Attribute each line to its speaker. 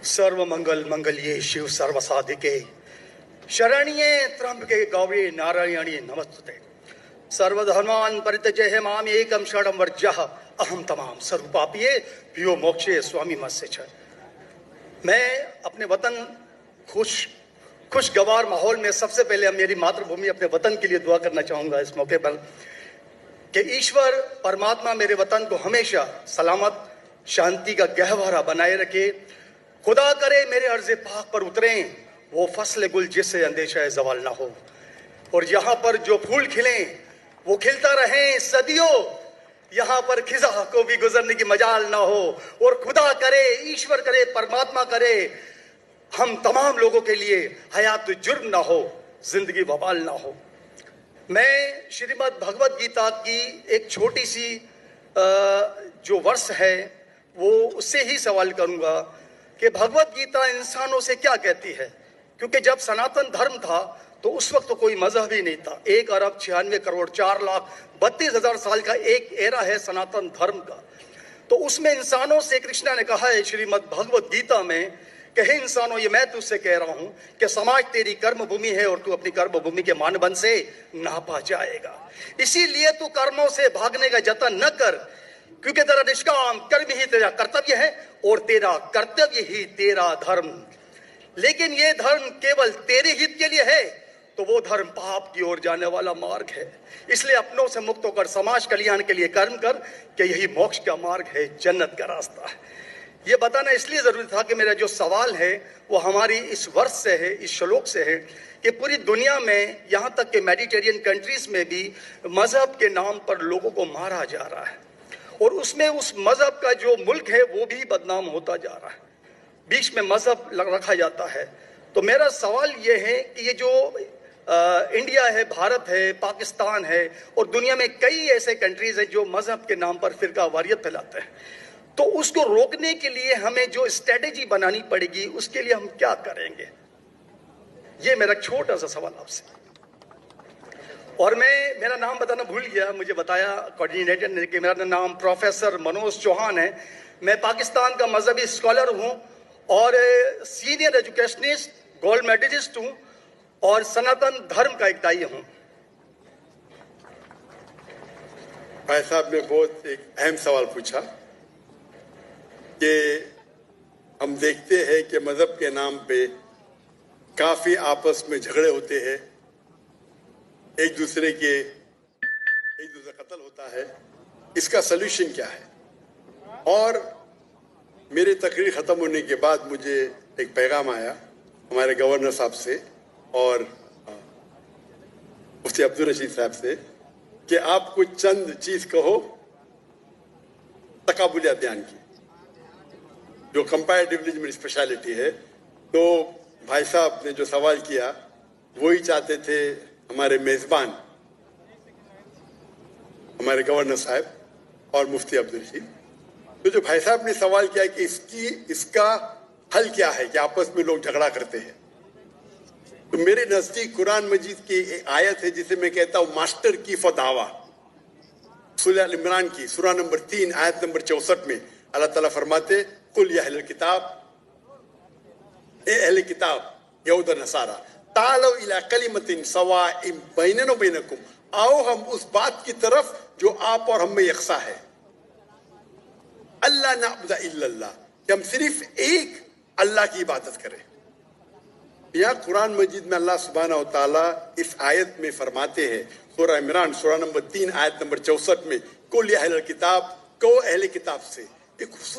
Speaker 1: सर्व मंगल मंगल्ये शिव सर्व साधिके शरण्ये त्र्यंबके गौरी नारायणी नमस्ते। सर्वधर्मान् परित्यज्य माम एकम शरणं वर्जः अहम तमाम सर्वपापिये पियो मोक्षे स्वामी मत्स्य छ। मैं अपने वतन खुशगवार माहौल में सबसे पहले मेरी मातृभूमि अपने वतन के लिए दुआ करना चाहूँगा इस मौके पर कि ईश्वर परमात्मा मेरे वतन को हमेशा सलामत शांति का गहवारा बनाए रखे। खुदा करे मेरे अर्ज़े पाक पर उतरें वो फसल गुल जिससे अंदेशा ज़वाल ना हो, और यहाँ पर जो फूल खिलें वो खिलता रहें सदियों, यहाँ पर खिजा को भी गुजरने की मजाल ना हो। और खुदा करे, ईश्वर करे, परमात्मा करे हम तमाम लोगों के लिए हयात जुर्म ना हो, जिंदगी वबाल ना हो। मैं श्रीमद् भगवत गीता की एक छोटी सी जो वर्ष है वो उससे ही सवाल करूंगा कि भगवत गीता इंसानों से क्या कहती है, क्योंकि जब सनातन धर्म था तो उस वक्त तो कोई मजहब ही नहीं था। 1 अरब 96 करोड़ 4,32,000 साल का एक एरा है सनातन धर्म का। तो उसमें इंसानों से कृष्णा ने कहा है श्रीमद् भगवत गीता में कि हे इंसानों, ये मैं तुझसे कह रहा हूं कि समाज तेरी कर्म भूमि है और तू अपनी कर्म भूमि के मानबन से नापा जाएगा। इसीलिए तू कर्मों से भागने का जतन न कर, क्योंकि तेरा निष्काम कर्म ही तेरा कर्तव्य है और तेरा कर्तव्य ही तेरा धर्म। लेकिन ये धर्म केवल तेरे हित के लिए है तो वो धर्म पाप की ओर जाने वाला मार्ग है। इसलिए अपनों से मुक्त होकर समाज कल्याण के लिए कर्म कर कि यही मोक्ष का मार्ग है, जन्नत का रास्ता है। ये बताना इसलिए जरूरी था कि मेरा जो सवाल है वो हमारी इस वर्ष से है, इस श्लोक से है कि पूरी दुनिया में यहाँ तक कि मेडिटेरियन कंट्रीज में भी मजहब के नाम पर लोगों को मारा जा रहा है, और उसमें उस मजहब का जो मुल्क है वो भी बदनाम होता जा रहा है, बीच में मजहब रखा जाता है। तो मेरा सवाल ये है कि ये जो इंडिया है, भारत है, पाकिस्तान है और दुनिया में कई ऐसे कंट्रीज हैं जो मजहब के नाम पर फिरका वारियत फैलाते हैं, तो उसको रोकने के लिए हमें जो स्ट्रेटेजी बनानी पड़ेगी उसके लिए हम क्या करेंगे? ये मेरा छोटा सा सवाल आपसे। और मेरा नाम बताना भूल गया, मुझे बताया कोऑर्डिनेटर ने कि मेरा नाम प्रोफेसर मनोज चौहान है। मैं पाकिस्तान का मजहबी स्कॉलर हूँ और सीनियर एजुकेशनिस्ट, गोल्ड मेडलिस्ट हूँ और सनातन धर्म का एक दाई हूँ।
Speaker 2: भाई साहब ने बहुत एक अहम सवाल पूछा कि हम देखते हैं कि मजहब के नाम पे काफी आपस में झगड़े होते हैं, एक दूसरे कत्ल होता है। इसका सलूशन क्या है? और मेरी तकरीर खत्म होने के बाद मुझे एक पैगाम आया हमारे गवर्नर साहब से और मुफ्ती अब्दुल रशीद साहब से कि आप कुछ चंद चीज कहो तकाबुलियत ध्यान की, जो कंपैरेटिवली मेरी स्पेशलिटी है। तो भाई साहब ने जो सवाल किया वही चाहते थे हमारे मेजबान, हमारे गवर्नर साहब और मुफ्ती अब्दुल रशीद। तो जो भाई साहब ने सवाल किया कि इसका हल क्या है कि आपस में लोग झगड़ा करते हैं, तो मेरे नजदीक कुरान मजीद की एक आयत है जिसे मैं कहता हूं मास्टर की फदावा, सूरह अल इमरान की सूरह नंबर 3 आयत नंबर 64 में अल्लाह ताला फरमाते कुल या अहले किताब, ए अहले किताब यहूद और नसारा, तालो इला कलिमतिन सवाइम बैनना व बैनकुम, आओ हम उस बात की तरफ जो आप और हम में यकसा है। अल्लाह नअबुद इल्लल्लाह, कि हम सिर्फ एक अल्लाह की इबादत करें। यहाँ कुरान मजीद में अल्लाह सुब्हानहू व तआला इस आयत में फरमाते हैं, सूरह इमरान सूरह नंबर 3 आयत नंबर 64 में कुल या अहले किताब, को अहले किताब से एक खुसूस